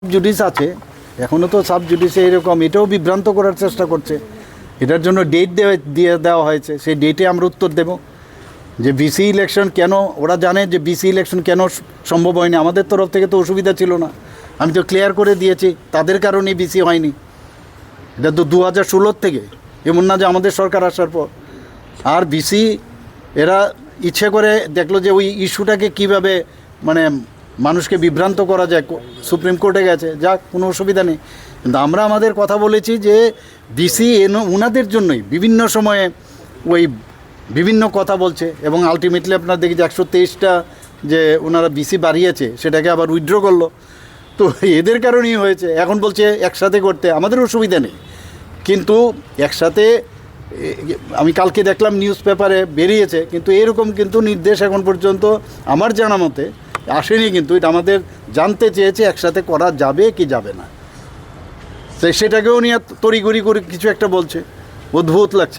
Judice আছে এখনও তো সাব জুডিসে এরকম এটাও বিভ্রান্ত করার চেষ্টা করছে। এটার জন্য ডেট দিয়ে দেওয়া হয়েছে, সেই ডেটে আমরা উত্তর দেব যে বিসি ইলেকশন কেন, ওরা জানে যে বিসি ইলেকশন কেন সম্ভব হয়নি। আমাদের তরফ থেকে তো অসুবিধা ছিল না, আমি তো ক্লিয়ার করে দিয়েছি তাদের কারণেই বিসি হয়নি। এটা তো 2016 থেকে, এমন না যে আমাদের সরকার আসার পর। আর বিসি এরা ইচ্ছে করে দেখলো যে ওই ইস্যুটাকে কিভাবে মানে মানুষকে বিভ্রান্ত করা যায়, সুপ্রিম কোর্টে গেছে, যাক কোনো অসুবিধা নেই। কিন্তু আমরা আমাদের কথা বলেছি যে বিসি ওনাদের জন্যই বিভিন্ন সময়ে ওই বিভিন্ন কথা বলছে এবং আলটিমেটলি আপনার দেখি যে 123টা যে ওনারা বিসি বাড়িয়েছে সেটাকে আবার উইথড্র করলো। তো এদের কারণেই হয়েছে। এখন বলছে একসাথে করতে, আমাদের অসুবিধা নেই, কিন্তু একসাথে আমি কালকে দেখলাম নিউজ পেপারে বেরিয়েছে, কিন্তু এরকম কিন্তু নির্দেশ এখন পর্যন্ত আমার জানা মতে আসেনি। কিন্তু এটা আমাদের জানতে চেয়েছে একসাথে করা যাবে কি যাবে না, সেটাকেও নিয়ে তড়িঘড়ি করে কিছু একটা বলছে, অদ্ভুত লাগছে।